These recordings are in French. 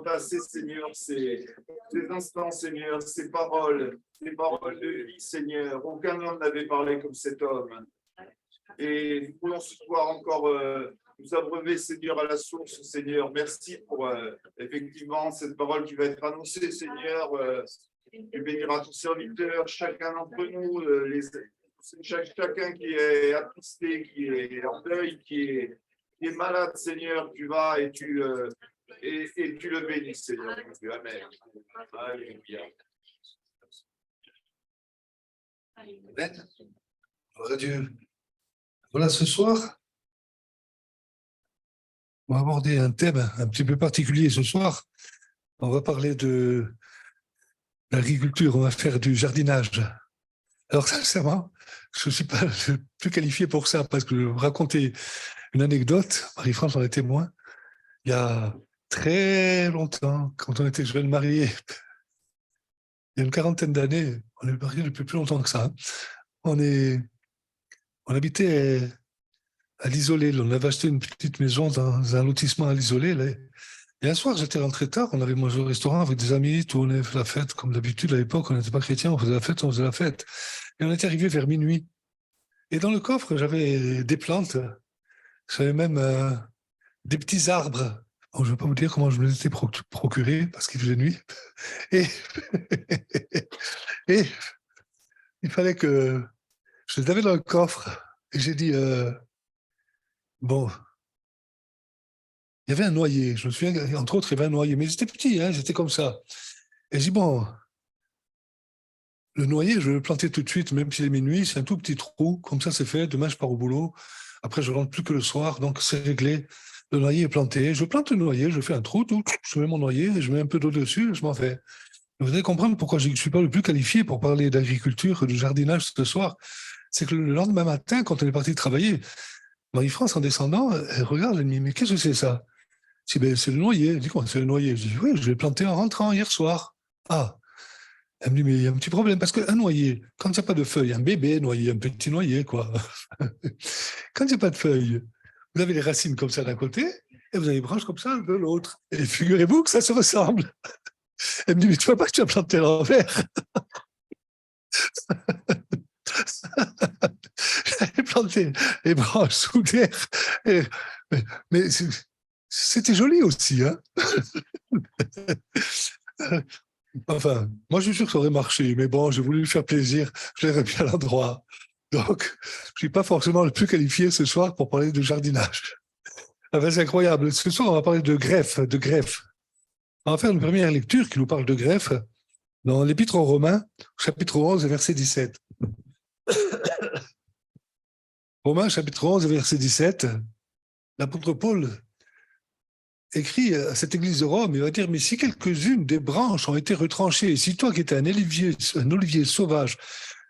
passer, Seigneur, ces instants, Seigneur, ces paroles de vie, Seigneur. Aucun homme n'avait parlé comme cet homme. Et nous voulons ce soir encore nous abreuver, Seigneur, à la source, Seigneur. Merci pour effectivement cette parole qui va être annoncée, Seigneur. Tu béniras ton serviteur, chacun d'entre nous, chacun qui est attristé, qui est en deuil, qui est malade, Seigneur. Tu vas et tu le bénis, Seigneur. Amen. Alléluia. Amen. Gloire à Dieu. Voilà, ce soir, on va aborder un thème un petit peu particulier ce soir. On va parler de l'agriculture, on va faire du jardinage. Alors sincèrement, je ne suis pas le plus qualifié pour ça parce que je vais vous raconter une anecdote. Marie-France en est témoin. Il y a très longtemps, quand on était jeunes mariés, il y a une quarantaine d'années, on est mariés depuis plus longtemps que ça. On habitait à l'Isolé. On avait acheté une petite maison dans un lotissement à l'Isolé. Et un soir, j'étais rentré tard. On avait mangé au restaurant avec des amis. Tout, on avait fait la fête. Comme d'habitude, à l'époque, on n'était pas chrétiens. On faisait la fête. Et on était arrivé vers minuit. Et dans le coffre, j'avais des plantes. J'avais même des petits arbres. Bon, je ne vais pas vous dire comment je me les étais procurés parce qu'il faisait nuit. Et, et il fallait que je les avais dans le coffre. Et j'ai dit, bon, il y avait un noyer. Je me souviens, entre autres, il y avait un noyer. Mais j'étais petit, j'étais comme ça. Et j'ai dit, bon, le noyer, je vais le planter tout de suite, même s'il est minuit, c'est un tout petit trou. Comme ça, c'est fait. Demain, je pars au boulot. Après, je rentre plus que le soir. Donc, c'est réglé. Le noyer est planté. Je plante le noyer, je fais un trou, je mets mon noyer, je mets un peu d'eau dessus et je m'en vais. Vous allez comprendre pourquoi je ne suis pas le plus qualifié pour parler d'agriculture et de jardinage ce soir. C'est que le lendemain matin, quand on est parti travailler, Marie-France, en descendant, elle regarde, elle me dit, mais qu'est-ce que c'est ça? Je dis, ben, c'est le noyer. Elle dit, quoi, c'est le noyer? Je dis, oui, je l'ai planté en rentrant hier soir. Ah. Elle me dit, mais il y a un petit problème, parce qu'un noyer, quand il n'y a pas de feuilles, un bébé noyer, un petit noyer, quoi. Quand il n'y a pas de feuilles, vous avez les racines comme ça d'un côté, et vous avez les branches comme ça de l'autre. Et figurez-vous que ça se ressemble. Elle me dit, mais tu vois pas que tu as planté l'envers? J'avais planté les branches sous terre. Mais c'était joli aussi, hein. Enfin, moi je suis sûr que ça aurait marché, mais bon, j'ai voulu lui faire plaisir, je l'ai remis à l'endroit. Donc, je ne suis pas forcément le plus qualifié ce soir pour parler de jardinage. Enfin, c'est incroyable. Ce soir, on va parler de greffe. On va faire une première lecture qui nous parle de greffe dans l'Épître aux Romains, chapitre 11, verset 17. Romains, chapitre 11, verset 17, l'apôtre Paul écrit à cette église de Rome, il va dire, mais si quelques-unes des branches ont été retranchées, si toi qui étais un olivier sauvage,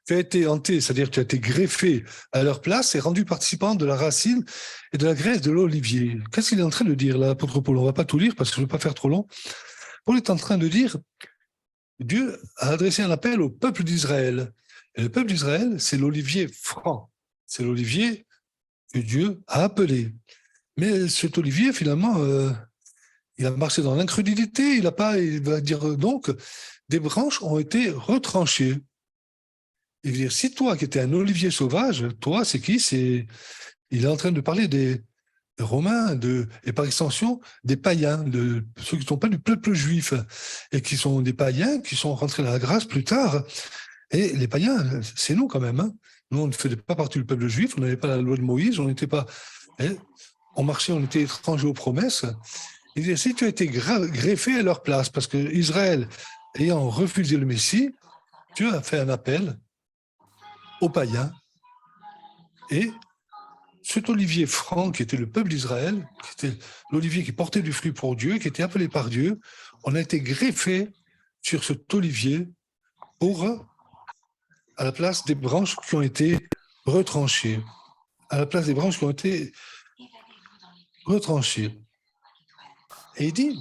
tu as été hanté, c'est-à-dire que tu as été greffé à leur place et rendu participant de la racine et de la graisse de l'olivier. Qu'est-ce qu'il est en train de dire là, l'apôtre Paul? On ne va pas tout lire parce que je ne veux pas faire trop long. Paul est en train de dire, Dieu a adressé un appel au peuple d'Israël. Et le peuple d'Israël, c'est l'olivier franc. C'est l'olivier que Dieu a appelé. Mais cet olivier, finalement, il a marché dans l'incrédulité, il va dire donc, des branches ont été retranchées. Il veut dire, si toi qui étais un olivier sauvage, toi, c'est qui? Il est en train de parler des Romains, et par extension, des païens, de ceux qui ne sont pas du peuple juif, et qui sont des païens, qui sont rentrés dans la grâce plus tard. Et les païens, c'est nous quand même. Hein. Nous, on ne faisait pas partie du peuple juif, on n'avait pas la loi de Moïse, on n'était pas... On marchait, on était étrangers aux promesses. Il dit, si tu as été greffé à leur place, parce que Israël, ayant refusé le Messie, Dieu a fait un appel aux païens. Et cet olivier franc, qui était le peuple d'Israël, qui était l'olivier qui portait du fruit pour Dieu, qui était appelé par Dieu, on a été greffé sur cet olivier à la place des branches qui ont été retranchées. À la place des branches qui ont été retranchées. Et il dit,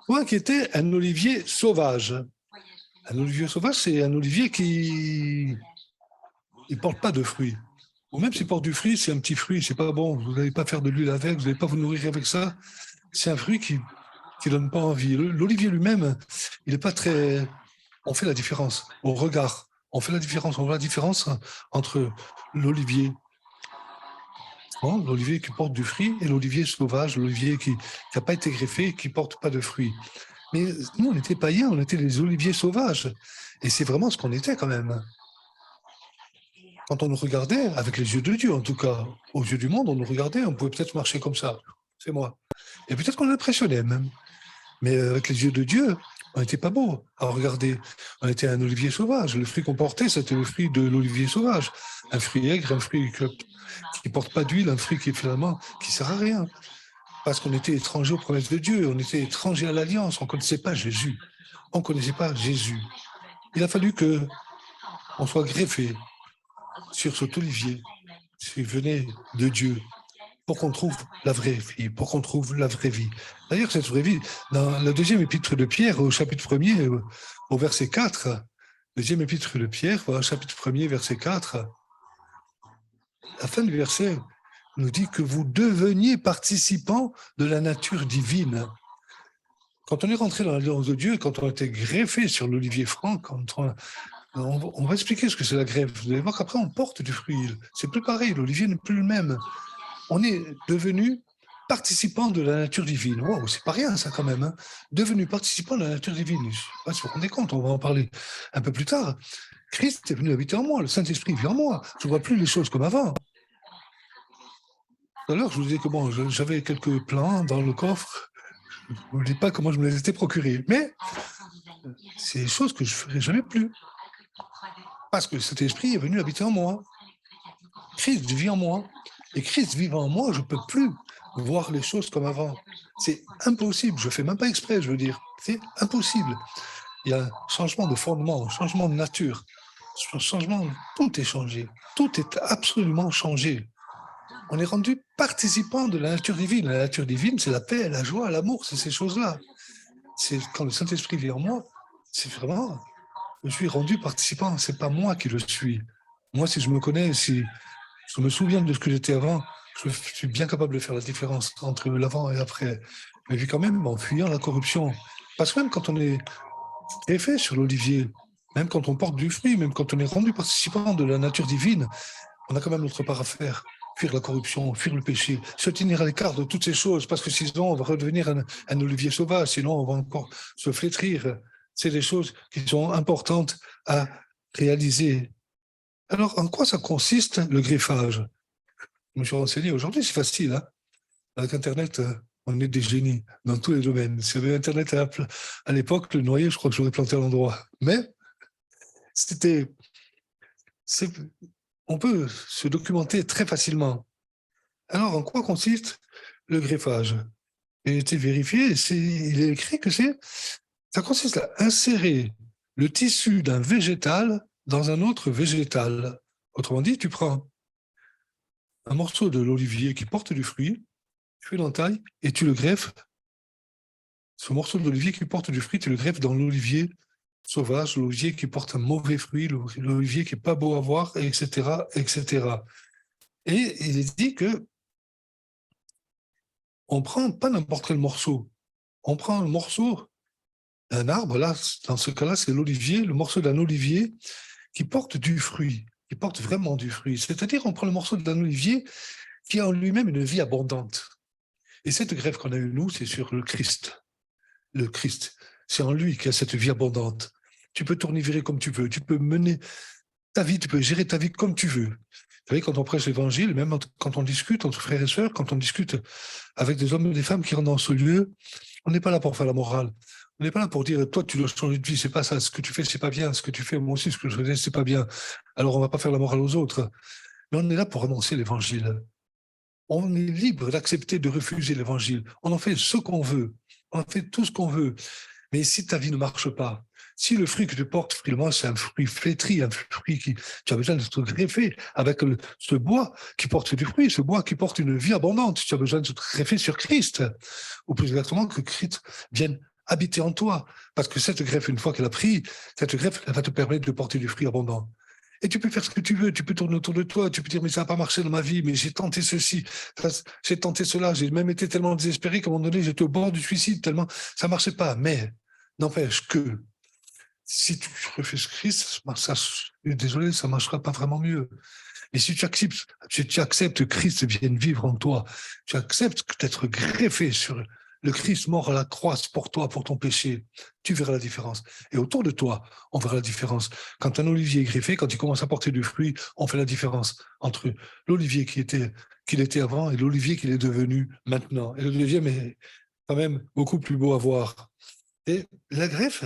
toi qui étais un olivier sauvage. Un olivier sauvage, c'est un olivier qui ne porte pas de fruits. Ou même s'il porte du fruit, c'est un petit fruit, c'est pas bon. Vous n'allez pas faire de l'huile avec, vous n'allez pas vous nourrir avec ça. C'est un fruit qui qui ne donne pas envie. L'olivier lui-même, il n'est pas très... On fait la différence au regard. On fait la différence, on voit la différence entre l'olivier, l'olivier qui porte du fruit, et l'olivier sauvage, l'olivier qui n'a pas été greffé, qui ne porte pas de fruits. Mais nous, on était païens, on était les oliviers sauvages. Et c'est vraiment ce qu'on était quand même. Quand on nous regardait, avec les yeux de Dieu en tout cas, aux yeux du monde, on nous regardait, on pouvait peut-être marcher comme ça. C'est moi. Et peut-être qu'on impressionnait même. Mais avec les yeux de Dieu, on n'était pas beau à regarder. On était un olivier sauvage. Le fruit qu'on portait, c'était le fruit de l'olivier sauvage. Un fruit aigre, un fruit qui ne porte pas d'huile, un fruit qui finalement qui ne sert à rien. Parce qu'on était étrangers aux promesses de Dieu, on était étrangers à l'alliance, on ne connaissait pas Jésus. On ne connaissait pas Jésus. Il a fallu qu'on soit greffé sur cet olivier qui venait de Dieu, pour qu'on trouve la vraie vie, pour qu'on trouve la vraie vie. D'ailleurs, cette vraie vie, dans la deuxième épître de Pierre, au chapitre 1er, au verset 4, deuxième épître de Pierre, au chapitre 1er, verset 4, la fin du verset nous dit que vous deveniez participants de la nature divine. Quand on est rentré dans l'alliance de Dieu, quand on a été greffé sur l'olivier franc, on va expliquer ce que c'est la greffe. Vous allez voir qu'après, on porte du fruit. C'est plus pareil, l'olivier n'est plus le même. On est devenu participant de la nature divine. Wow, c'est pas rien ça quand même. Hein. Devenu participant de la nature divine. Je ne sais pas si vous vous rendez compte, on va en parler un peu plus tard. Christ est venu habiter en moi, le Saint-Esprit vit en moi. Je ne vois plus les choses comme avant. Tout à l'heure, je vous disais que bon, j'avais quelques plans dans le coffre. Je ne vous dis pas comment je me les étais procurés. Mais c'est des choses que je ne ferai jamais plus. Parce que cet esprit est venu habiter en moi. Christ vit en moi. Et Christ vivant en moi, je ne peux plus voir les choses comme avant. C'est impossible. Je ne fais même pas exprès, je veux dire. C'est impossible. Il y a un changement de fondement, un changement de nature. Un changement, tout est changé. Tout est absolument changé. On est rendu participant de la nature divine. La nature divine, c'est la paix, la joie, l'amour, c'est ces choses-là. C'est quand le Saint-Esprit vit en moi, c'est vraiment, je suis rendu participant. C'est pas moi qui le suis. Moi, si je me connais, si je me souviens de ce que j'étais avant, je suis bien capable de faire la différence entre l'avant et après. Mais puis quand même, en fuyant la corruption. Parce que même quand on est greffé sur l'olivier, même quand on porte du fruit, même quand on est rendu participant de la nature divine, on a quand même notre part à faire. Fuir la corruption, fuir le péché, se tenir à l'écart de toutes ces choses, parce que sinon on va redevenir un olivier sauvage, sinon on va encore se flétrir. C'est des choses qui sont importantes à réaliser. Alors, en quoi ça consiste le greffage? Je me suis renseigné aujourd'hui, c'est facile. Hein. Avec Internet, on est des génies dans tous les domaines. Si j'avais Internet à l'époque, le noyer, je crois que j'aurais planté à l'endroit. Mais on peut se documenter très facilement. Alors, en quoi consiste le greffage? Il a été vérifié, il est écrit que ça consiste à insérer le tissu d'un végétal dans un autre végétal. Autrement dit, tu prends un morceau de l'olivier qui porte du fruit, tu fais l'entaille et tu le greffes. Ce morceau d'olivier qui porte du fruit, tu le greffes dans l'olivier sauvage, l'olivier qui porte un mauvais fruit, l'olivier qui n'est pas beau à voir, etc., etc. Et il est dit que on prend pas n'importe quel morceau. On prend un morceau d'un arbre, là, dans ce cas-là, c'est l'olivier, le morceau d'un olivier qui porte du fruit, qui porte vraiment du fruit. C'est-à-dire, on prend le morceau d'un olivier qui a en lui-même une vie abondante. Et cette greffe qu'on a eue, nous, c'est sur le Christ. Le Christ, c'est en lui qu'il y a cette vie abondante. Tu peux tourner, virer comme tu veux, tu peux mener ta vie, tu peux gérer ta vie comme tu veux. Vous savez, quand on prêche l'évangile, même quand on discute entre frères et sœurs, quand on discute avec des hommes et des femmes qui rentrent dans ce lieu, on n'est pas là pour faire la morale. On n'est pas là pour dire, toi, tu dois changer de vie, c'est pas ça, ce que tu fais, c'est pas bien, ce que tu fais, moi aussi, ce que je faisais, c'est pas bien. Alors, on va pas faire la morale aux autres. Mais on est là pour annoncer l'évangile. On est libre d'accepter de refuser l'évangile. On en fait ce qu'on veut. On en fait tout ce qu'on veut. Mais si ta vie ne marche pas, si le fruit que tu portes, finalement, c'est un fruit flétri, un fruit qui, tu as besoin d'être greffé avec ce bois qui porte du fruit, ce bois qui porte une vie abondante, tu as besoin de te greffer sur Christ, ou plus exactement que Christ vienne habiter en toi. Parce que cette greffe, une fois qu'elle a pris, cette greffe, elle va te permettre de porter du fruit abondant. Et tu peux faire ce que tu veux, tu peux tourner autour de toi, tu peux dire, mais ça n'a pas marché dans ma vie, mais j'ai tenté ceci, j'ai tenté cela, j'ai même été tellement désespéré qu'à un moment donné, j'étais au bord du suicide, tellement ça ne marchait pas. Mais n'empêche que si tu refuses Christ, ça, je suis désolé, ça ne marchera pas vraiment mieux. Et si tu acceptes que Christ vienne vivre en toi, tu acceptes d'être greffé sur le Christ mort à la croix pour toi, pour ton péché, tu verras la différence. Et autour de toi, on verra la différence. Quand un olivier est greffé, quand il commence à porter du fruit, on fait la différence entre l'olivier qu'il était avant et l'olivier qu'il est devenu maintenant. Et le deuxième est quand même beaucoup plus beau à voir. Et la greffe,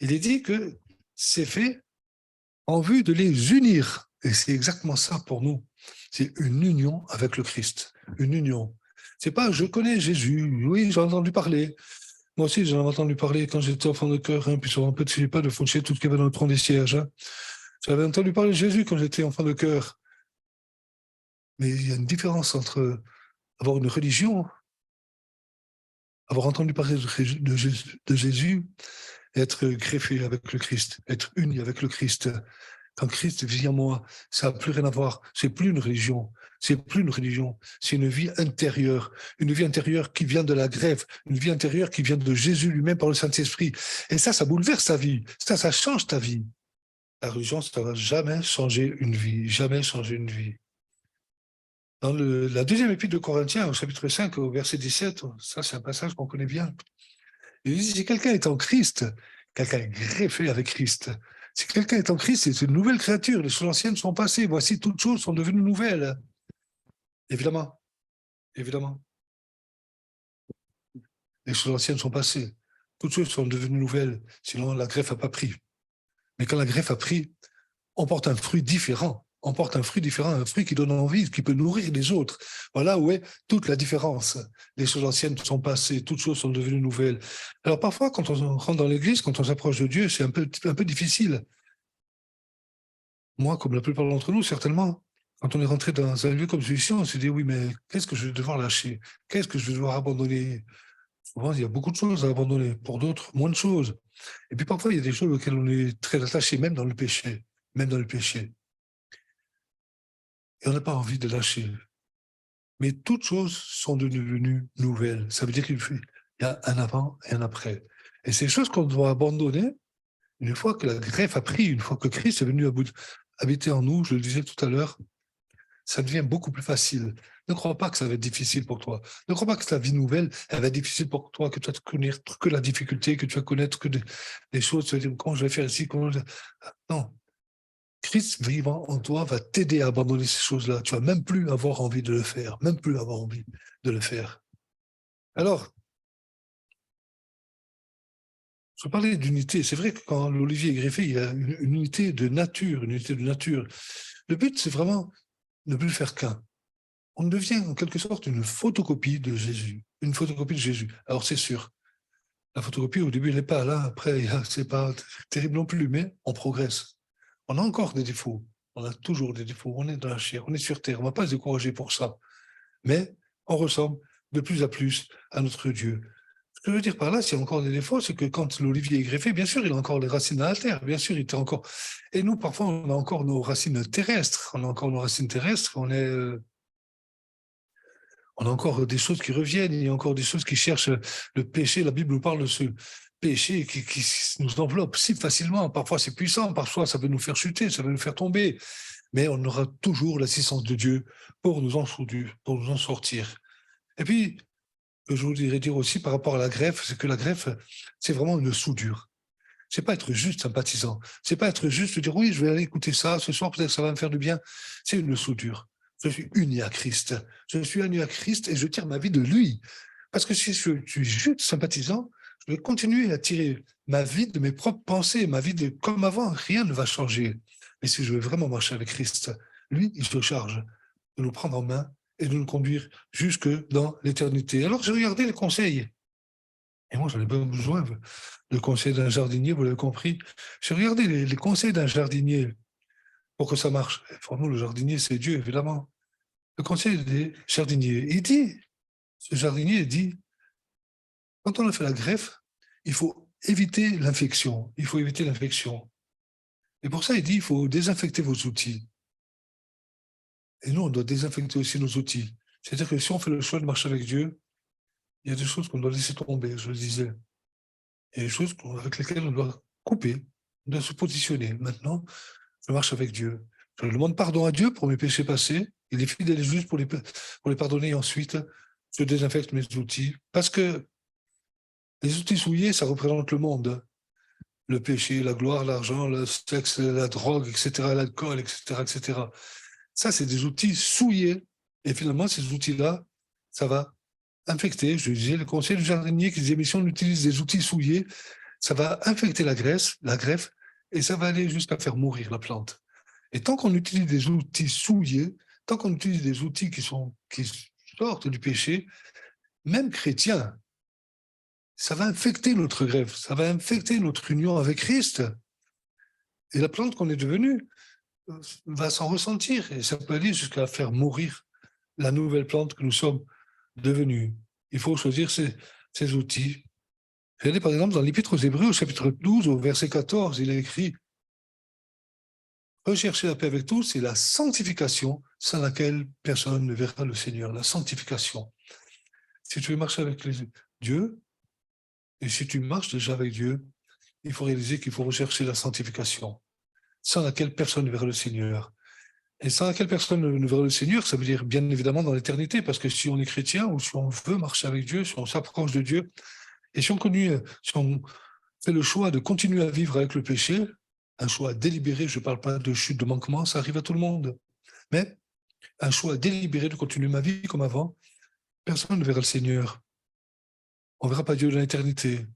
il est dit que c'est fait en vue de les unir. Et c'est exactement ça pour nous. C'est une union avec le Christ. Une union. C'est pas je connais Jésus, oui, j'en ai entendu parler. Moi aussi, j'en ai entendu parler quand j'étais enfant de cœur, hein, puis souvent, je ne pas de faucher tout ce qu'il y avait dans le tronc des sièges. Hein. J'avais entendu parler de Jésus quand j'étais enfant de cœur. Mais il y a une différence entre avoir une religion, avoir entendu parler de Jésus, et être greffé avec le Christ, être uni avec le Christ. Quand Christ vit en moi, ça n'a plus rien à voir. C'est plus une religion. C'est plus une religion. C'est une vie intérieure qui vient de la greffe, une vie intérieure qui vient de Jésus lui-même par le Saint-Esprit. Et ça bouleverse ta vie. Ça change ta vie. La religion, ça ne va jamais changer une vie. Jamais changer une vie. Dans la deuxième épître de Corinthiens, au chapitre 5, au verset 17, ça c'est un passage qu'on connaît bien. Il dit, si quelqu'un est en Christ, quelqu'un est greffé avec Christ. Si quelqu'un est en Christ, c'est une nouvelle créature. Les choses anciennes sont passées. Voici, toutes choses sont devenues nouvelles. Évidemment. Évidemment. Les choses anciennes sont passées. Toutes choses sont devenues nouvelles. Sinon, la greffe n'a pas pris. Mais quand la greffe a pris, on porte un fruit différent. On porte un fruit différent, un fruit qui donne envie, qui peut nourrir les autres. Voilà où est toute la différence. Les choses anciennes sont passées, toutes choses sont devenues nouvelles. Alors parfois, quand on rentre dans l'église, quand on s'approche de Dieu, c'est un peu difficile. Moi, comme la plupart d'entre nous, certainement, quand on est rentré dans un lieu comme celui-ci, on s'est dit, oui, mais qu'est-ce que je vais devoir lâcher? Qu'est-ce que je vais devoir abandonner? Souvent, il y a beaucoup de choses à abandonner. Pour d'autres, moins de choses. Et puis parfois, il y a des choses auxquelles on est très attaché, même dans le péché. Même dans le péché. Et on n'a pas envie de lâcher. Mais toutes choses sont devenues nouvelles. Ça veut dire qu'il y a un avant et un après. Et ces choses qu'on doit abandonner, une fois que la greffe a pris, une fois que Christ est venu habiter en nous, je le disais tout à l'heure, ça devient beaucoup plus facile. Ne crois pas que ça va être difficile pour toi. Ne crois pas que ta vie nouvelle, elle va être difficile pour toi, que tu vas te connaître que la difficulté, que tu vas connaître que des choses, tu vas dire comment je vais faire ici, comment je... Non. Christ vivant en toi va t'aider à abandonner ces choses-là. Tu vas même plus avoir envie de le faire, même plus avoir envie de le faire. Alors, je parlais d'unité. C'est vrai que quand l'olivier est greffé, il y a une unité de nature, une unité de nature. Le but, c'est vraiment de ne plus faire qu'un. On devient en quelque sorte une photocopie de Jésus. Une photocopie de Jésus. Alors, c'est sûr, la photocopie, au début, elle n'est pas là. Après, c'est pas terrible non plus, mais on progresse. On a encore des défauts. On a toujours des défauts. On est dans la chair, on est sur terre. On ne va pas se décourager pour ça. Mais on ressemble de plus à notre Dieu. Ce que je veux dire par là, s'il y a encore des défauts, c'est que quand l'olivier est greffé, bien sûr, il a encore les racines dans la terre. Bien sûr, il était encore. Et nous, parfois, on a encore nos racines terrestres. On a encore nos racines terrestres. On a encore des choses qui reviennent, il y a encore des choses qui cherchent le péché. La Bible nous parle de ce péché qui nous enveloppe si facilement. Parfois, c'est puissant, parfois, ça peut nous faire chuter, ça peut nous faire tomber. Mais on aura toujours l'assistance de Dieu pour nous en sortir. Et puis, ce que je voudrais dire aussi par rapport à la greffe, c'est que la greffe, c'est vraiment une soudure. C'est pas être juste sympathisant. C'est pas être juste dire oui, je vais aller écouter ça ce soir, peut-être que ça va me faire du bien. C'est une soudure. Je suis uni à Christ. Je suis uni à Christ et je tire ma vie de lui. Parce que si je suis juste sympathisant, je vais continuer à tirer ma vie de mes propres pensées, ma vie de comme avant. Rien ne va changer. Mais si je veux vraiment marcher avec Christ, lui, il se charge de nous prendre en main et de nous conduire jusque dans l'éternité. Alors j'ai regardé les conseils. Et moi, j'en ai pas besoin. Le conseil d'un jardinier, vous l'avez compris. J'ai regardé les conseils d'un jardinier pour que ça marche. Et pour nous, le jardinier, c'est Dieu, évidemment. Le conseil des jardiniers, ce jardinier dit, quand on a fait la greffe, il faut éviter l'infection. Il faut éviter l'infection. Et pour ça, il dit, il faut désinfecter vos outils. Et nous, on doit désinfecter aussi nos outils. C'est-à-dire que si on fait le choix de marcher avec Dieu, il y a des choses qu'on doit laisser tomber, je le disais. Il y a des choses avec lesquelles on doit couper, on doit se positionner. Maintenant, je marche avec Dieu. Je demande pardon à Dieu pour mes péchés passés. Il est fidèle et juste pour les pardonner. Et ensuite, je désinfecte mes outils. Parce que les outils souillés, ça représente le monde. Le péché, la gloire, l'argent, le sexe, la drogue, etc., l'alcool, etc., etc. Ça, c'est des outils souillés. Et finalement, ces outils-là, ça va infecter. Je disais, le conseil du jardinier qui disait, mais si on utilise des outils souillés, ça va infecter la greffe, et ça va aller jusqu'à faire mourir la plante. Et tant qu'on utilise des outils souillés, tant qu'on utilise des outils qui sortent du péché, même chrétiens, ça va infecter notre greffe, ça va infecter notre union avec Christ. Et la plante qu'on est devenue va s'en ressentir, et ça peut aller jusqu'à faire mourir la nouvelle plante que nous sommes devenus. Il faut choisir ces outils. Regardez par exemple dans l'Épître aux Hébreux, au chapitre 12, au verset 14, il est écrit « Recherchez la paix avec tous et la sanctification sans laquelle personne ne verra le Seigneur. » La sanctification. Si tu veux marcher avec Dieu, et si tu marches déjà avec Dieu, il faut réaliser qu'il faut rechercher la sanctification, sans laquelle personne ne verra le Seigneur. Et sans laquelle personne ne verra le Seigneur, ça veut dire bien évidemment dans l'éternité, parce que si on est chrétien ou si on veut marcher avec Dieu, si on s'approche de Dieu, et si on fait le choix de continuer à vivre avec le péché, un choix délibéré, je ne parle pas de chute, de manquement, ça arrive à tout le monde, mais un choix délibéré de continuer ma vie comme avant, personne ne verra le Seigneur. On ne verra pas Dieu dans l'éternité,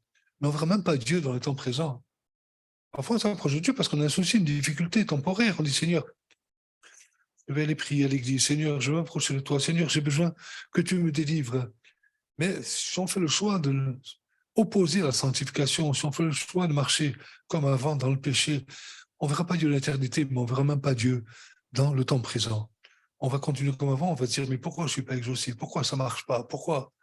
mais on ne verra même pas Dieu dans le temps présent. Parfois, on s'approche de Dieu parce qu'on a un souci, une difficulté temporaire. On dit, Seigneur, je vais aller prier à l'église. Seigneur, je veux m'approcher de toi. Seigneur, j'ai besoin que tu me délivres. Mais si on fait le choix de opposer la sanctification, si on fait le choix de marcher comme avant dans le péché, on ne verra pas Dieu dans l'éternité, mais on ne verra même pas Dieu dans le temps présent. On va continuer comme avant, on va se dire, mais pourquoi je ne suis pas exaucé? Pourquoi ça ne marche pas? Pourquoi?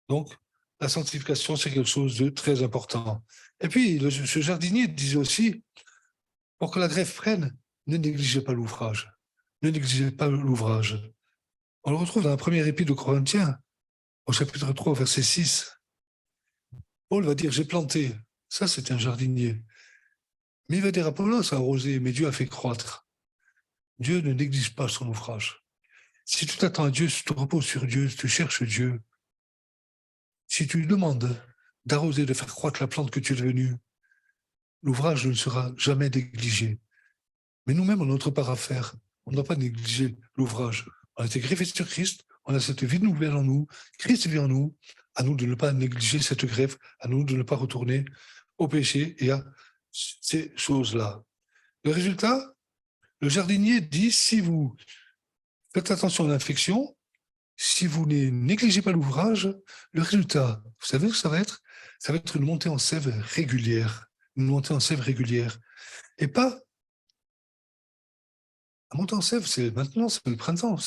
Donc, la sanctification, c'est quelque chose de très important. Et puis, ce jardinier disait aussi, pour que la greffe prenne, ne négligez pas l'ouvrage. Ne négligez pas l'ouvrage. On le retrouve dans la première épître de Corinthiens, au chapitre 3, verset 6. Paul va dire, j'ai planté. Ça, c'est un jardinier. Mais il va dire, Apollos a arrosé, mais Dieu a fait croître. Dieu ne néglige pas son ouvrage. Si tu t'attends à Dieu, si tu te reposes sur Dieu, si tu cherches Dieu, si tu lui demandes d'arroser, de faire croître la plante que tu es devenue, l'ouvrage ne sera jamais négligé. Mais nous-mêmes, on a notre part à faire. On ne doit pas négliger l'ouvrage. On a été greffé sur Christ, on a cette vie nouvelle en nous, Christ vit en nous, à nous de ne pas négliger cette greffe, à nous de ne pas retourner au péché et à ces choses-là. Le résultat, le jardinier dit, si vous faites attention à l'infection, si vous ne négligez pas l'ouvrage, le résultat, vous savez ce que ça va être? Ça va être une montée en sève régulière. Une montée en sève régulière. Et pas... La montée en sève, c'est maintenant, c'est le printemps.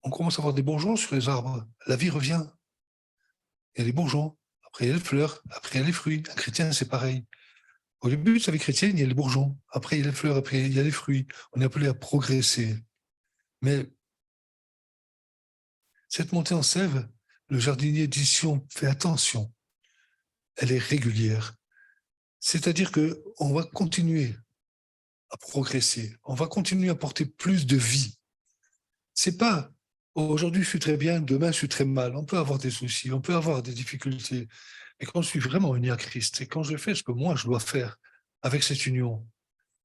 On commence à avoir des bourgeons sur les arbres. La vie revient. Il y a les bourgeons. Après, il y a les fleurs. Après, il y a les fruits. Un chrétien, c'est pareil. Au début de sa vie chrétienne, il y a les bourgeons. Après, il y a les fleurs. Après, il y a les fruits. On est appelé à progresser. Mais cette montée en sève, le jardinier dit, si on fait attention, elle est régulière. C'est-à-dire qu'on va continuer à progresser. On va continuer à porter plus de vie. C'est pas aujourd'hui je suis très bien, demain je suis très mal. On peut avoir des soucis, on peut avoir des difficultés. Mais quand je suis vraiment uni à Christ et quand je fais ce que moi je dois faire avec cette union,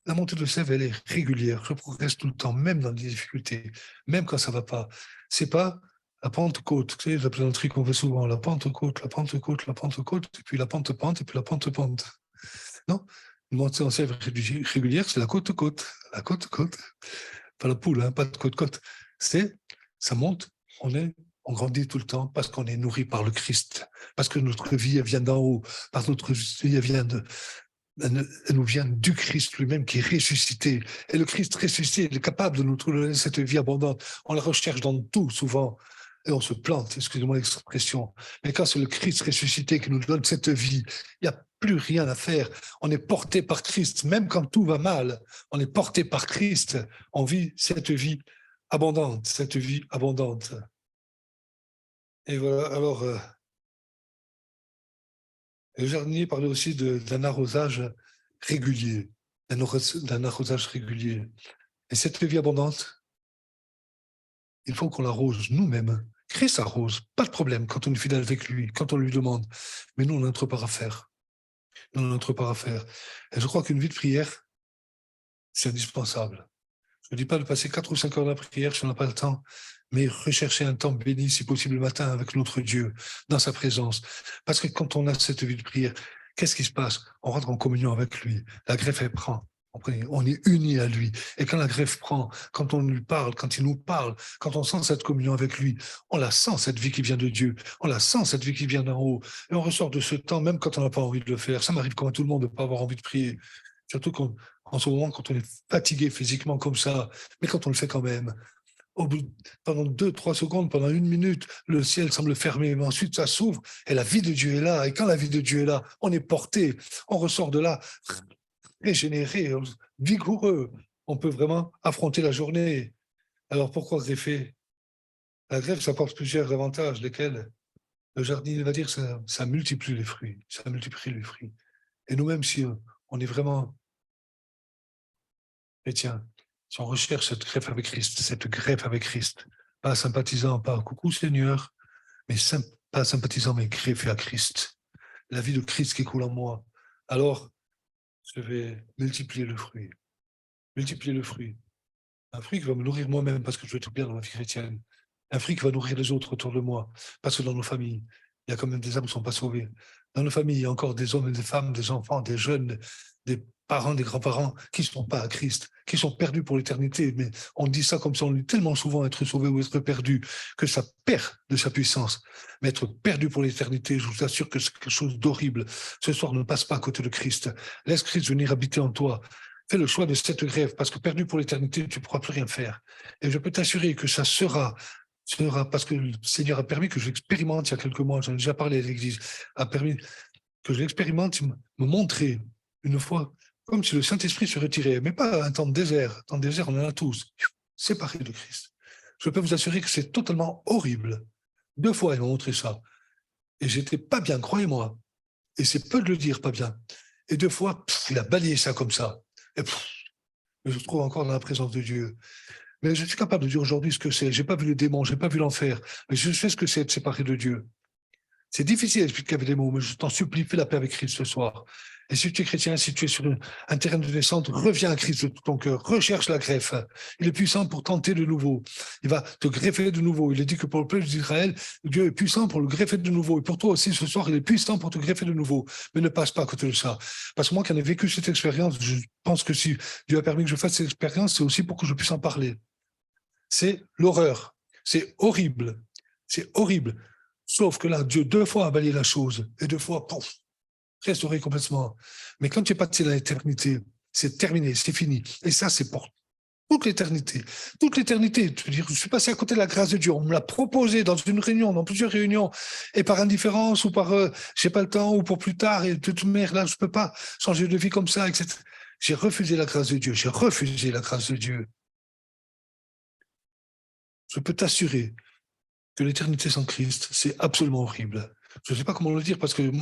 la montée de sève, elle est régulière. Je progresse tout le temps, même dans les difficultés, même quand ça ne va pas. C'est pas la Pentecôte, tu sais, la plaisanterie qu'on fait souvent, la Pentecôte, la Pentecôte, la Pentecôte, et puis la pente-pente, et puis la pente-pente. Non, une montée en sève régulière, c'est la côte-côte. La côte-côte. Pas la poule, hein, pas de côte-côte. Ça monte, on grandit tout le temps parce qu'on est nourri par le Christ, parce que notre vie, elle vient d'en haut, parce que notre vie, elle nous vient du Christ lui-même qui est ressuscité. Et le Christ ressuscité, il est capable de nous donner cette vie abondante. On la recherche dans tout, souvent, et on se plante, excusez-moi l'expression. Mais quand c'est le Christ ressuscité qui nous donne cette vie, il n'y a plus rien à faire. On est porté par Christ, même quand tout va mal. On est porté par Christ. On vit cette vie abondante, cette vie abondante. Et voilà, alors, le jardinier parlait aussi d'un arrosage régulier, d'un arrosage régulier. Et cette vie abondante, il faut qu'on l'arrose nous-mêmes. Christ arrose, pas de problème quand on est fidèle avec lui, quand on lui demande. Mais nous, on a notre part à faire. Nous, on a notre part à faire. Et je crois qu'une vie de prière, c'est indispensable. Je ne dis pas de passer 4 ou 5 heures de la prière si on n'a pas le temps, mais rechercher un temps béni, si possible, le matin avec notre Dieu, dans sa présence. Parce que quand on a cette vie de prière, qu'est-ce qui se passe? On rentre en communion avec lui. La greffe, elle prend. On est unis à lui. Et quand la greffe prend, quand on lui parle, quand il nous parle, quand on sent cette communion avec lui, on la sent, cette vie qui vient de Dieu. On la sent, cette vie qui vient d'en haut. Et on ressort de ce temps, même quand on n'a pas envie de le faire. Ça m'arrive comme à tout le monde de ne pas avoir envie de prier. Surtout en ce moment, quand on est fatigué physiquement comme ça, mais quand on le fait quand même, pendant 2-3 secondes, pendant 1 minute, le ciel semble fermé, mais ensuite ça s'ouvre et la vie de Dieu est là. Et quand la vie de Dieu est là, on est porté, on ressort de là régénéré, vigoureux. On peut vraiment affronter la journée. Alors pourquoi greffer? La greffe, ça apporte plusieurs avantages, lesquels le jardinier va dire que ça multiplie les fruits, ça multiplie les fruits. Et nous-mêmes, si on est vraiment chrétien, si on recherche cette greffe avec Christ, pas sympathisant, pas coucou Seigneur, mais pas sympathisant, mais greffé à Christ, la vie de Christ qui coule en moi, alors je vais multiplier le fruit. Multiplier le fruit. Un fruit qui va me nourrir moi-même parce que je vais tout bien dans ma vie chrétienne. Un fruit qui va nourrir les autres autour de moi. Parce que dans nos familles, il y a quand même des âmes qui ne sont pas sauvées. Dans nos familles, il y a encore des hommes et des femmes, des enfants, des jeunes, des parents, des grands-parents qui ne sont pas à Christ, qui sont perdus pour l'éternité. Mais on dit ça comme ça, on dit tellement souvent être sauvé ou être perdu que ça perd de sa puissance. Mais être perdu pour l'éternité, je vous assure que c'est quelque chose d'horrible. Ce soir, ne passe pas à côté de Christ. Laisse Christ venir habiter en toi. Fais le choix de cette grève, parce que perdu pour l'éternité, tu ne pourras plus rien faire. Et je peux t'assurer que ça sera parce que le Seigneur a permis que j'expérimente il y a quelques mois, j'en ai déjà parlé à l'Église, a permis que j'expérimente, me montrer une fois, comme si le Saint-Esprit se retirait, mais pas un temps de désert. Un temps de désert, on en a tous, séparés de Christ. Je peux vous assurer que c'est totalement horrible. 2 fois, il m'a montré ça. Et j'étais pas bien, croyez-moi. Et c'est peu de le dire, pas bien. Et 2 fois, il a balayé ça comme ça. Et je me trouve encore dans la présence de Dieu. Mais je suis capable de dire aujourd'hui ce que c'est. Je n'ai pas vu le démon, je n'ai pas vu l'enfer, mais je sais ce que c'est de séparer de Dieu. C'est difficile à expliquer avec des mots, mais je t'en supplie, fais la paix avec Christ ce soir. Et si tu es chrétien, si tu es sur un terrain de descente, reviens à Christ de tout ton cœur, recherche la greffe. Il est puissant pour tenter de nouveau. Il va te greffer de nouveau. Il est dit que pour le peuple d'Israël, Dieu est puissant pour le greffer de nouveau. Et pour toi aussi, ce soir, il est puissant pour te greffer de nouveau. Mais ne passe pas à côté de ça. Parce que moi qui en ai vécu cette expérience, je pense que si Dieu a permis que je fasse cette expérience, c'est aussi pour que je puisse en parler. C'est l'horreur. C'est horrible. C'est horrible. Sauf que là, Dieu 2 fois a balayé la chose. Et 2 fois, pouf, restauré complètement. Mais quand tu es parti dans l'éternité, c'est terminé, c'est fini. Et ça, c'est pour toute l'éternité. Toute l'éternité. Tu veux dire, je suis passé à côté de la grâce de Dieu. On me l'a proposé dans une réunion, dans plusieurs réunions. Et par indifférence ou par j'ai pas le temps ou pour plus tard. Et de toute manière, là, je peux pas changer de vie comme ça, etc. J'ai refusé la grâce de Dieu. J'ai refusé la grâce de Dieu. Je peux t'assurer que l'éternité sans Christ, c'est absolument horrible. Je ne sais pas comment le dire, parce que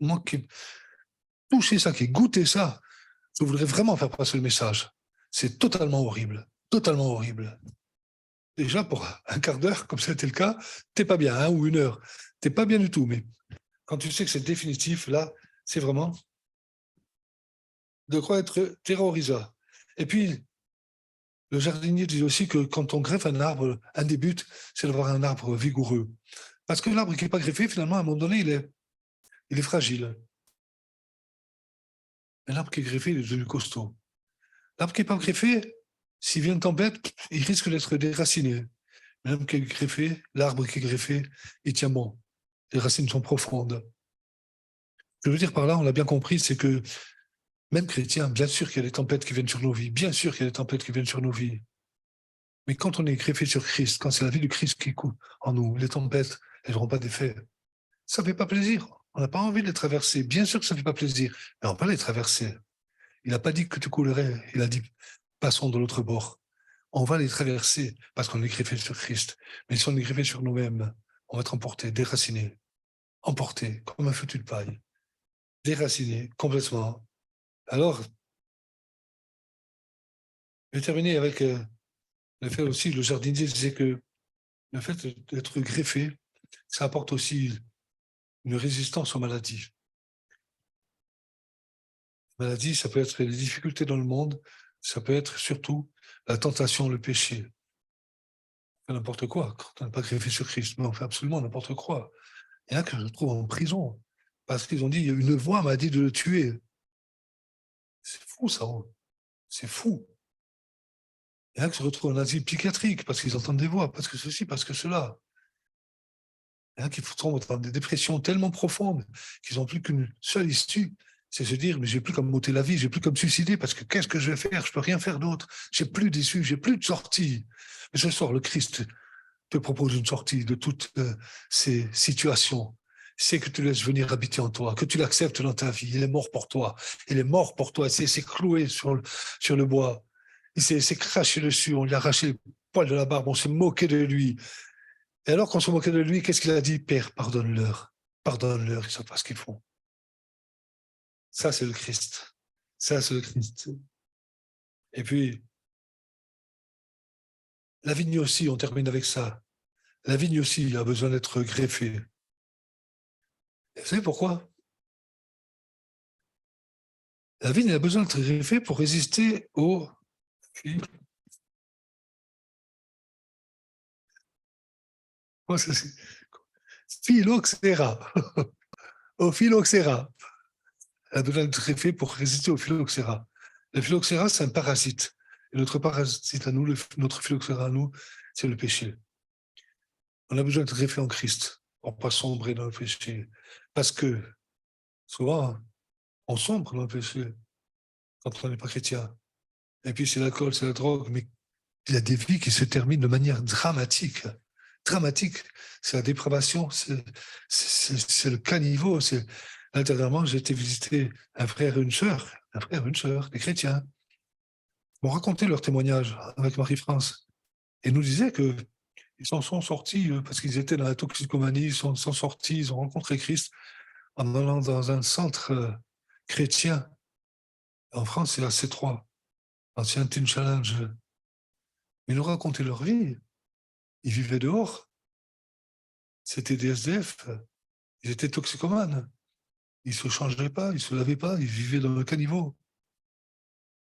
moi qui ai touché ça, qui ai goûté ça, je voudrais vraiment faire passer le message. C'est totalement horrible. Totalement horrible. Déjà, pour un quart d'heure, comme c'était le cas, t'es pas bien, hein, ou 1 heure. T'es pas bien du tout, mais quand tu sais que c'est définitif, là, c'est vraiment de quoi être terrorisé. Et puis, le jardinier dit aussi que quand on greffe un arbre, un des buts, c'est d'avoir un arbre vigoureux. Parce que l'arbre qui n'est pas greffé, finalement, à un moment donné, il est fragile. Un arbre qui est greffé, il est devenu costaud. L'arbre qui n'est pas greffé, s'il vient une tempête, il risque d'être déraciné. L'arbre qui est greffé, il tient bon. Les racines sont profondes. Ce que je veux dire par là, on l'a bien compris, c'est que même chrétien, bien sûr qu'il y a des tempêtes qui viennent sur nos vies, bien sûr qu'il y a des tempêtes qui viennent sur nos vies. Mais quand on est greffé sur Christ, quand c'est la vie de Christ qui coule en nous, les tempêtes, elles n'auront pas d'effet. Ça ne fait pas plaisir. On n'a pas envie de les traverser. Bien sûr que ça ne fait pas plaisir, mais on va les traverser. Il n'a pas dit que tu coulerais. Il a dit, passons de l'autre bord. On va les traverser parce qu'on est greffé sur Christ. Mais si on est greffé sur nous-mêmes, on va être emporté, déraciné, emporté comme un foutu de paille, déraciné complètement. Alors, je vais terminer avec le fait aussi, le jardinier disait que le fait d'être greffé, ça apporte aussi une résistance aux maladies. Maladie, ça peut être les difficultés dans le monde, ça peut être surtout la tentation, le péché. On fait n'importe quoi quand on n'est pas greffé sur Christ, mais on fait absolument n'importe quoi. Il y en a que je trouve en prison parce qu'ils ont dit, une voix m'a dit de le tuer. C'est fou ça, c'est fou. Il y en a qui se retrouvent en asile psychiatrique parce qu'ils entendent des voix, parce que ceci, parce que cela. Il y en a qui tombent dans des dépressions tellement profondes qu'ils n'ont plus qu'une seule issue, c'est se dire, mais j'ai plus qu'à m'ôter la vie, j'ai plus qu'à me suicider, parce que qu'est-ce que je vais faire? Je peux rien faire d'autre. J'ai plus d'issue, j'ai plus de sortie. Mais ce soir, le Christ te propose une sortie de toutes ces situations. C'est que tu laisses venir habiter en toi, que tu l'acceptes dans ta vie. Il est mort pour toi. Il est mort pour toi. C'est cloué sur le bois. Il s'est craché dessus. On lui a arraché le poil de la barbe. On s'est moqué de lui. Et alors qu'on se moquait de lui, qu'est-ce qu'il a dit? Père, pardonne-leur. Pardonne-leur, ils ne savent pas ce qu'ils font. Ça, c'est le Christ. Ça, c'est le Christ. Et puis, la vigne aussi, on termine avec ça. La vigne aussi a besoin d'être greffée. Et vous savez pourquoi? La vigne a besoin d'être greffée pour résister au phylloxéra. Au phylloxéra. Elle a besoin d'être greffée pour résister au phylloxéra. Le phylloxéra, c'est un parasite. Et notre parasite à nous, notre phylloxéra à nous, c'est le péché. On a besoin d'être greffé en Christ pour ne pas sombrer dans le péché. Parce que souvent, on sombre dans le péché quand on n'est pas chrétien. Et puis c'est l'alcool, c'est la drogue, mais il y a des vies qui se terminent de manière dramatique. Dramatique. C'est la dépravation, c'est le caniveau. Intérieurement, j'ai été visiter un frère et une sœur, des chrétiens. Ils m'ont raconté leur témoignage avec Marie-France et nous disaient que ils s'en sont sortis parce qu'ils étaient dans la toxicomanie, ils sont sortis, ils ont rencontré Christ en allant dans un centre chrétien. En France, c'est la C3, l'ancien Teen Challenge. Ils nous racontaient leur vie. Ils vivaient dehors. C'était des SDF. Ils étaient toxicomanes. Ils ne se changeaient pas, ils ne se lavaient pas, ils vivaient dans le caniveau.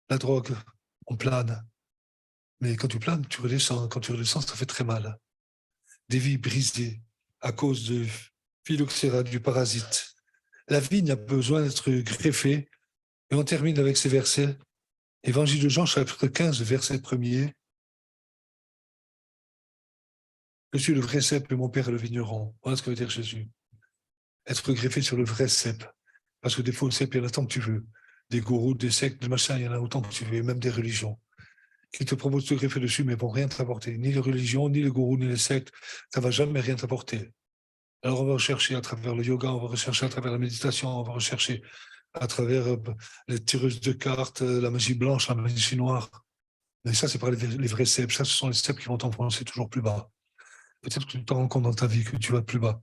La drogue, on plane. Mais quand tu planes, tu redescends. Quand tu redescends, ça fait très mal. Des vies brisées à cause de phylloxéra, du parasite. La vigne a besoin d'être greffée. Et on termine avec ces versets. Évangile de Jean, chapitre 15, verset 1er. Je suis le vrai cep et mon père est le vigneron. Voilà ce que veut dire Jésus. Être greffé sur le vrai cep. Parce que des faux cèpes, il y en a tant que tu veux. Des gourous, des sectes, des machins, il y en a autant que tu veux, et même des religions qui te proposent de te greffer dessus, mais vont rien t'apporter. Ni les religions, ni les gourous, ni les sectes, ça va jamais rien t'apporter. Alors on va rechercher à travers le yoga, on va rechercher à travers la méditation, on va rechercher à travers les tireuses de cartes, la magie blanche, la magie noire. Mais ça, c'est pas les vrais cèpes. Ça, ce sont les cèpes qui vont t'enfoncer toujours plus bas. Peut-être que tu te rends compte dans ta vie que tu vas plus bas,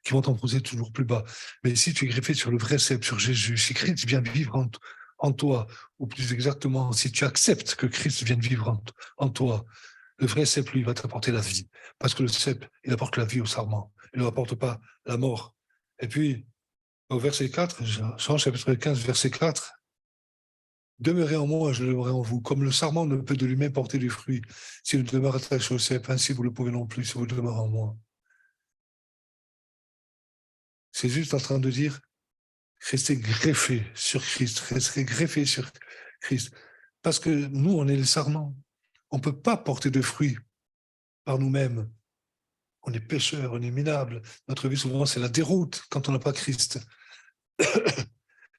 qui vont t'enfoncer toujours plus bas. Mais si tu es greffé sur le vrai cep, sur Jésus, si Christ vient vivre en toi, ou plus exactement, si tu acceptes que Christ vienne vivre en toi, le vrai cep, lui, va t'apporter la vie. Parce que le cep, il apporte la vie au sarment. Il ne apporte pas la mort. Et puis, au verset 4, Jean chapitre 15, verset 4, demeurez en moi, je demeurerai en vous. Comme le sarment ne peut de lui-même porter du fruit s'il demeure attaché au cep, ainsi vous ne le pouvez non plus si vous demeurez en moi. C'est juste en train de dire, restez greffé sur Christ, restez greffé sur Christ. Parce que nous, on est le sarment. On ne peut pas porter de fruits par nous-mêmes. On est pécheurs, on est minables. Notre vie, souvent, c'est la déroute quand on n'a pas Christ.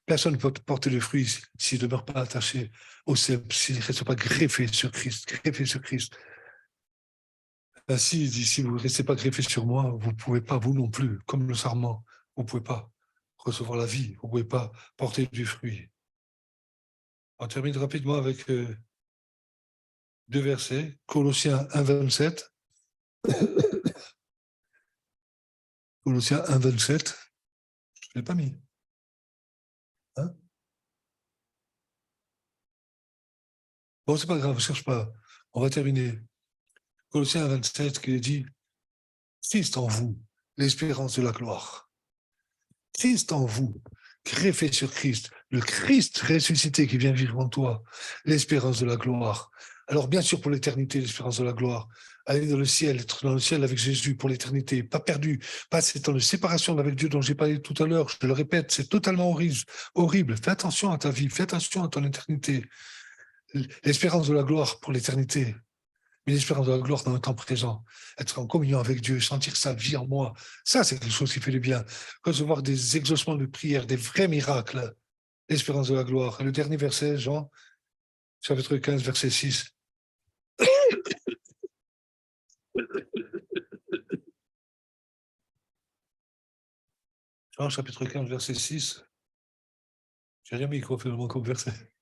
Personne ne peut porter de fruits s'il ne demeure pas attaché au cep, s'il ne reste pas greffé sur Christ, greffé sur Christ. Ainsi, si vous ne restez pas greffé sur moi, vous ne pouvez pas, vous non plus, comme le sarment, vous ne pouvez pas recevoir la vie. Vous ne pouvez pas porter du fruit. On termine rapidement avec 2 versets. Colossiens 1, 27. Colossiens 1, 27. Je ne l'ai pas mis. Hein? Bon, c'est pas grave, je ne cherche pas. On va terminer. Colossiens 1, 27, qui est dit Christ en vous, l'espérance de la gloire. Christ en vous, greffé sur Christ, le Christ ressuscité qui vient vivre en toi, l'espérance de la gloire. Alors bien sûr pour l'éternité, l'espérance de la gloire, aller dans le ciel, être dans le ciel avec Jésus pour l'éternité, pas perdu, pas c'est en séparation avec Dieu dont j'ai parlé tout à l'heure, je le répète, c'est totalement horrible. Fais attention à ta vie, fais attention à ton éternité. L'espérance de la gloire pour l'éternité, mais l'espérance de la gloire dans le temps présent, être en communion avec Dieu, sentir sa vie en moi, ça c'est quelque chose qui fait du bien. Recevoir des exaucements de prière, des vrais miracles, l'espérance de la gloire. Et le dernier verset, Jean, chapitre 15, verset 6. Jean, chapitre 15, verset 6. J'ai jamais écrit comme verset.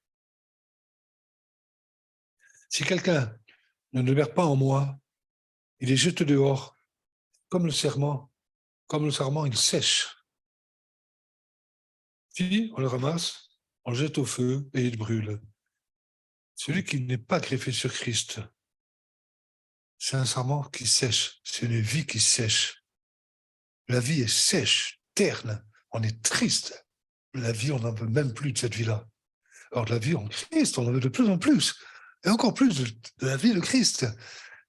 Si quelqu'un ne demeure pas en moi, il est jeté dehors, comme le sarment, il sèche. Puis on le ramasse, on le jette au feu et il brûle. Celui qui n'est pas greffé sur Christ, c'est un sarment qui sèche, c'est une vie qui sèche. La vie est sèche, terne, on est triste. La vie, on n'en veut même plus de cette vie-là. Alors de la vie en Christ, on en veut de plus en plus, et encore plus de la vie de Christ.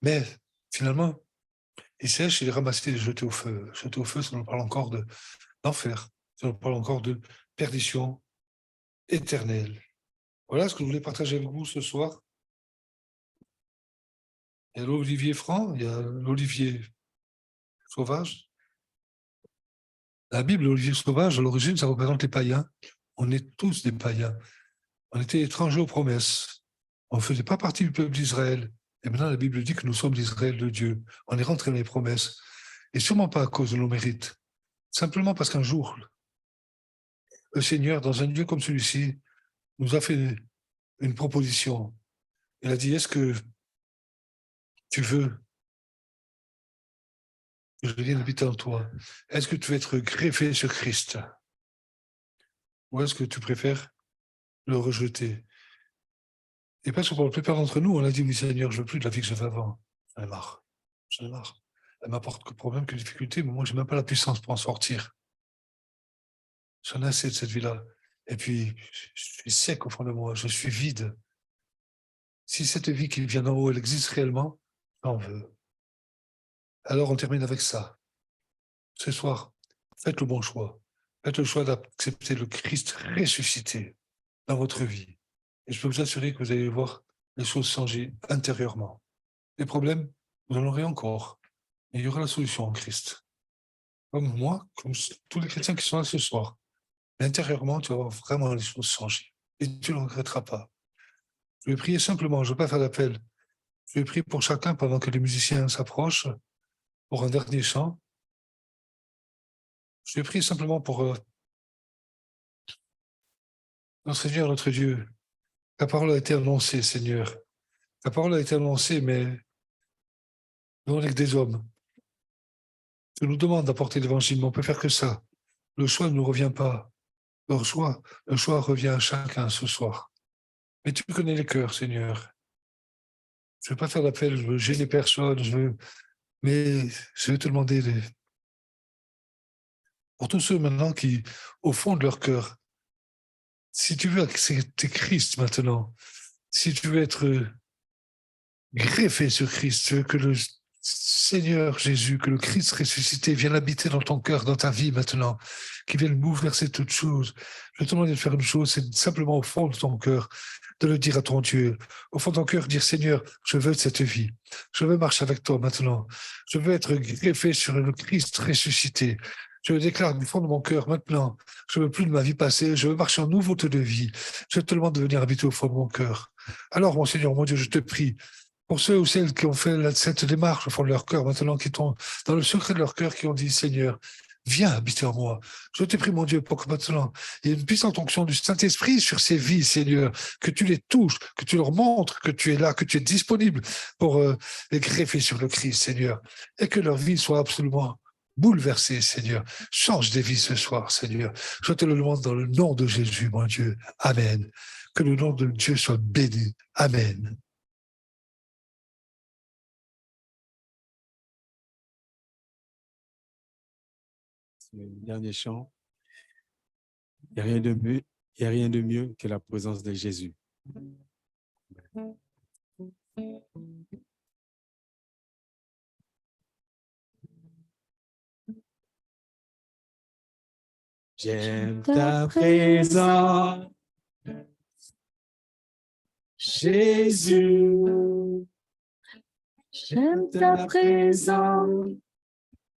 Mais finalement, il sèche, il est ramassé, il est jeté au feu. Jeté au feu, ça nous parle encore d'enfer, ça nous parle encore de perdition éternelle. Voilà ce que je voulais partager avec vous ce soir. Il y a l'olivier franc, il y a l'olivier sauvage. La Bible, l'olivier sauvage, à l'origine, ça représente les païens. On est tous des païens. On était étrangers aux promesses. On ne faisait pas partie du peuple d'Israël. Et maintenant, la Bible dit que nous sommes d'Israël de Dieu. On est rentrés dans les promesses. Et sûrement pas à cause de nos mérites. Simplement parce qu'un jour, le Seigneur, dans un lieu comme celui-ci, nous a fait une proposition. Il a dit, est-ce que tu veux que je vienne habiter en toi? Est-ce que tu veux être greffé sur Christ? Ou est-ce que tu préfères le rejeter? Et parce que pour la plupart d'entre nous, on a dit, oui Seigneur, je veux plus de la vie que j'avais avant. J'en ai marre. J'en ai marre. Elle m'apporte que problème, que difficulté, mais moi, je n'ai même pas la puissance pour en sortir. J'en ai assez de cette vie-là. Et puis, je suis sec au fond de moi, je suis vide. Si cette vie qui vient d'en haut, elle existe réellement, j'en veux. Alors, on termine avec ça. Ce soir, faites le bon choix. Faites le choix d'accepter le Christ ressuscité dans votre vie. Et je peux vous assurer que vous allez voir les choses changer intérieurement. Les problèmes, vous en aurez encore. Mais il y aura la solution en Christ. Comme moi, comme tous les chrétiens qui sont là ce soir. Mais intérieurement, tu vas voir vraiment les choses changer. Et tu ne le regretteras pas. Je vais prier simplement, je ne vais pas faire d'appel. Je vais prier pour chacun pendant que les musiciens s'approchent pour un dernier chant. Je vais prier simplement pour notre Seigneur, notre Dieu. Ta parole a été annoncée, Seigneur. Ta parole a été annoncée, mais nous, on n'est que des hommes. Tu nous demandes d'apporter l'évangile, mais on ne peut faire que ça. Le choix ne nous revient pas. Le choix revient à chacun ce soir. Mais tu connais les cœurs, Seigneur. Je ne veux pas faire d'appel, je veux gêner personne, mais je vais te demander pour tous ceux maintenant qui, au fond de leur cœur, si tu veux accepter Christ maintenant, si tu veux être greffé sur Christ, tu veux que le Seigneur Jésus, que le Christ ressuscité vienne habiter dans ton cœur, dans ta vie maintenant, qu'il vienne bouleverser toutes choses. Je te demande de faire une chose, c'est simplement au fond de ton cœur, de le dire à ton Dieu. Au fond de ton cœur, dire Seigneur, je veux cette vie. Je veux marcher avec toi maintenant. Je veux être greffé sur le Christ ressuscité. Je déclare du fond de mon cœur maintenant, je ne veux plus de ma vie passée, je veux marcher en nouveauté de vie. Je te demande de venir habiter au fond de mon cœur. Alors, mon Seigneur, mon Dieu, je te prie, pour ceux ou celles qui ont fait cette démarche au fond de leur cœur, maintenant qui sont dans le secret de leur cœur, qui ont dit, Seigneur, viens habiter en moi. Je te prie, mon Dieu, pour que maintenant, il y ait une puissante onction du Saint-Esprit sur ces vies, Seigneur, que tu les touches, que tu leur montres que tu es là, que tu es disponible pour les greffer sur le Christ, Seigneur, et que leur vie soit absolument bouleversée, Seigneur. Change des vies ce soir, Seigneur. Je te le demande dans le nom de Jésus, mon Dieu. Amen. Que le nom de Dieu soit béni. Amen. Le dernier chant. Il n'y a rien de mieux que la présence de Jésus. J'aime ta présence, Jésus. J'aime ta présence,